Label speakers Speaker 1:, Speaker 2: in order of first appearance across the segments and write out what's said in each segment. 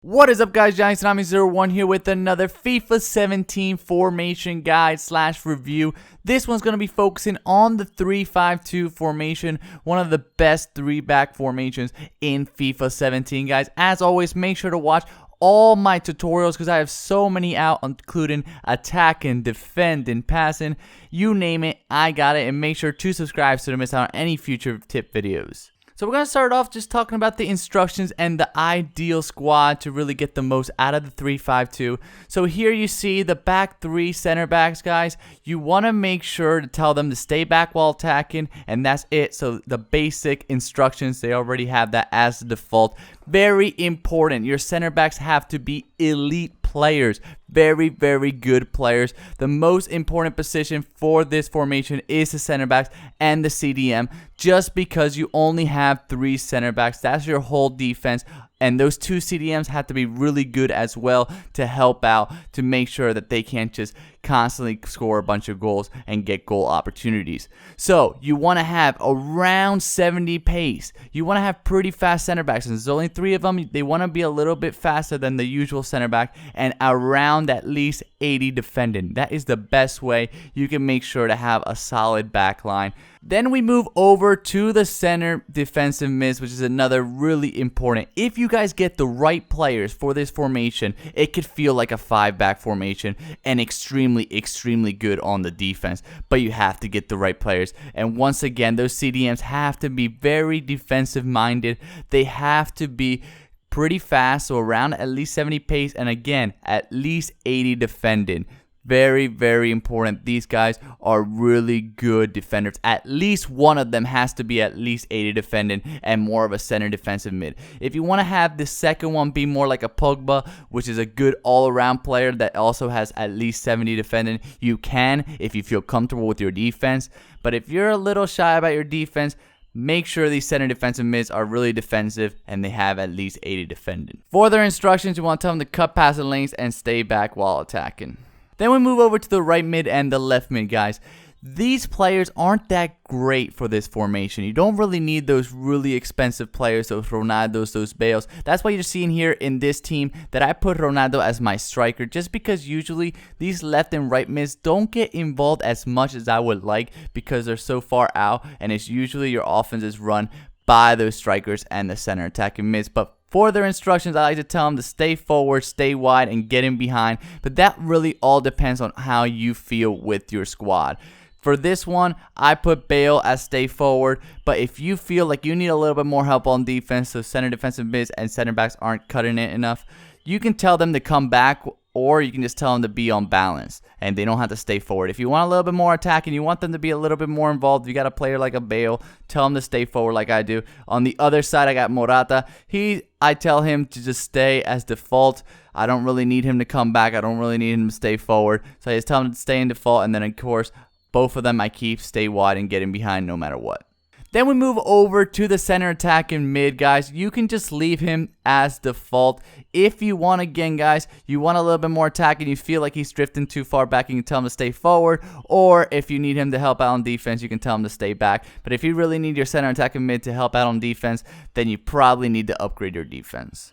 Speaker 1: What is up, guys? Johnny01 here with another FIFA 17 formation guide / review. This one's going to be focusing on the 3-5-2 formation, one of the best 3-back formations in FIFA 17, guys. As always, make sure to watch all my tutorials because I have so many out, including attacking, defending, passing, you name it, I got it. And make sure to subscribe so you don't miss out on any future tip videos. So we're going to start off just talking about the instructions and the ideal squad to really get the most out of the 3-5-2. So here you see the back three center backs, guys. You want to make sure to tell them to stay back while attacking, and that's it. So the basic instructions, they already have that as the default. Very important. Your center backs have to be elite players, very good players. The most important position for this formation is the center backs and the CDM, just because you only have 3 center backs. That's your whole defense, and those 2 CDMs have to be really good as well to help out, to make sure that they can't just constantly score a bunch of goals and get goal opportunities. So you want to have around 70 pace. You want to have pretty fast center backs, and there's only 3 of them. They want to be a little bit faster than the usual center back, and around at least 80 defending. That is the best way you can make sure to have a solid back line. Then we move over to the center defensive mids, which is another really important. If you guys get the right players for this formation, it could feel like a 5-back formation and extremely good on the defense. But you have to get the right players. And once again, those CDMs have to be very defensive minded. They have to be pretty fast, so around at least 70 pace, and again, at least 80 defending. Very important. These guys are really good defenders. At least one of them has to be at least 80 defending and more of a center defensive mid. If you want to have the second one be more like a Pogba, which is a good all-around player that also has at least 70 defending, you can if you feel comfortable with your defense. But if you're a little shy about your defense, make sure these center defensive mids are really defensive and they have at least 80 defending. For their instructions, you want to tell them to cut passing lanes and stay back while attacking. Then we move over to the right mid and the left mid, guys. These players aren't that great for this formation. You don't really need those really expensive players, those Ronaldos, those Bales. That's why you're seeing here in this team that I put Ronaldo as my striker, just because usually these left and right mids don't get involved as much as I would like because they're so far out, and it's usually your offense is run by those strikers and the center attacking mids. But for their instructions, I like to tell them to stay forward, stay wide, and get in behind. But that really all depends on how you feel with your squad. For this one, I put Bale as stay forward. But if you feel like you need a little bit more help on defense, so center defensive mids and center backs aren't cutting it enough, you can tell them to come back, or you can just tell them to be on balance and they don't have to stay forward. If you want a little bit more attack and you want them to be a little bit more involved, you got a player like a Bale, tell him to stay forward like I do. On the other side, I got Morata. I tell him to just stay as default. I don't really need him to come back. I don't really need him to stay forward. So I just tell him to stay in default, and then of course, both of them I keep stay wide and get in behind no matter what. Then we move over to the center attack and mid, guys. You can just leave him as default. If you want, again, guys, you want a little bit more attack and you feel like he's drifting too far back, you can tell him to stay forward. Or if you need him to help out on defense, you can tell him to stay back. But if you really need your center attack and mid to help out on defense, then you probably need to upgrade your defense.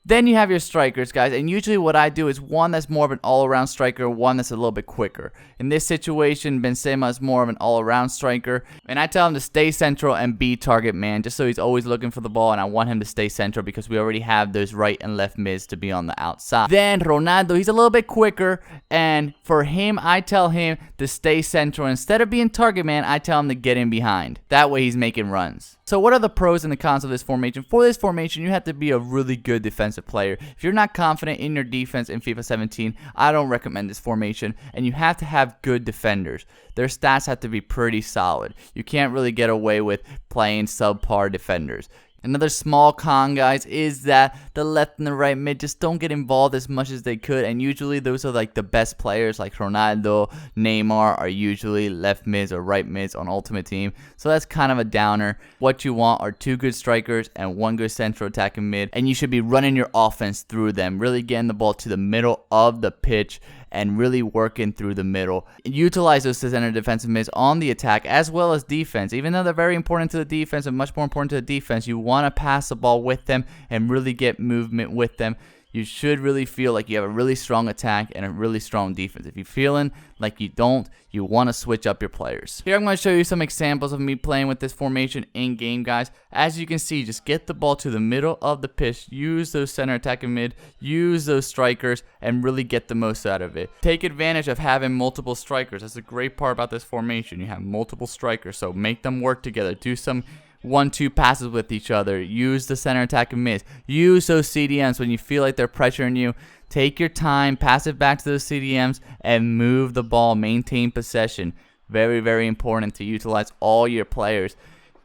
Speaker 1: Then you have your strikers, guys, and usually what I do is one that's more of an all-around striker, one that's a little bit quicker. In this situation, Benzema is more of an all-around striker, and I tell him to stay central and be target man, just so he's always looking for the ball, and I want him to stay central because we already have those right and left mids to be on the outside. Then Ronaldo, he's a little bit quicker, and for him, I tell him to stay central. Instead of being target man, I tell him to get in behind. That way he's making runs. So what are the pros and the cons of this formation? For this formation, you have to be a really good defensive player. If you're not confident in your defense in FIFA 17, I don't recommend this formation. And you have to have good defenders. Their stats have to be pretty solid. You can't really get away with playing subpar defenders. Another small con, guys, is that the left and the right mid just don't get involved as much as they could, and usually those are like the best players, like Ronaldo, Neymar are usually left mids or right mids on Ultimate Team, so that's kind of a downer. What you want are 2 good strikers and 1 good central attacking mid, and you should be running your offense through them, really getting the ball to the middle of the pitch and really working through the middle. Utilize those center defensive mids on the attack as well as defense. Even though they're very important to the defense and much more important to the defense, you want to pass the ball with them and really get movement with them. you should really feel like you have a really strong attack and a really strong defense. If you're feeling like you don't, you want to switch up your players. Here I'm going to show you some examples of me playing with this formation in game, guys. As you can see, just get the ball to the middle of the pitch, use those center attacking mid, use those strikers, and really get the most out of it. Take advantage of having multiple strikers. That's a great part about this formation. You have multiple strikers, so make them work together. Do some 1-2 passes with each other. Use the center attacking mids. Use those CDMs when you feel like they're pressuring you. Take your time, pass it back to those CDMs, and move the ball. Maintain possession. Very, very important to utilize all your players.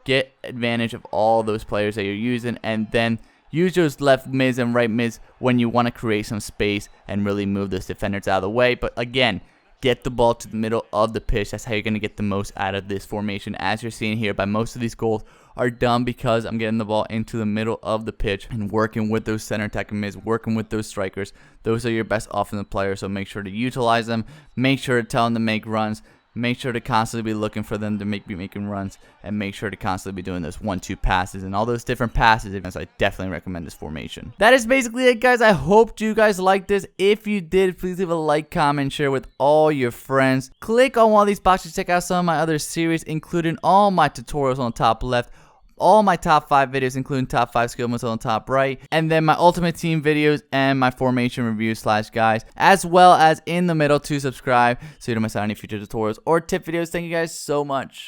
Speaker 1: Get advantage of all those players that you're using, and then use those left mids and right mids when you want to create some space and really move those defenders out of the way. But again, get the ball to the middle of the pitch. That's how you're going to get the most out of this formation. As you're seeing here, by most of these goals are done because I'm getting the ball into the middle of the pitch and working with those center attacking mids, working with those strikers. Those are your best offensive players, so make sure to utilize them. Make sure to tell them to make runs. Make sure to constantly be looking for them to be making runs, and make sure to constantly be doing those 1-2 passes and all those different passes. I definitely recommend this formation. That is basically it, guys. I hope you guys liked this. If you did, please leave a like, comment, share with all your friends. Click on one of these boxes to check out some of my other series, including all my tutorials on the top left, all my top 5 videos, including top 5 skill moves on the top right, and then my ultimate team videos and my formation reviews / guides, as well as in the middle to subscribe so you don't miss out on any future tutorials or tip videos. Thank you guys so much.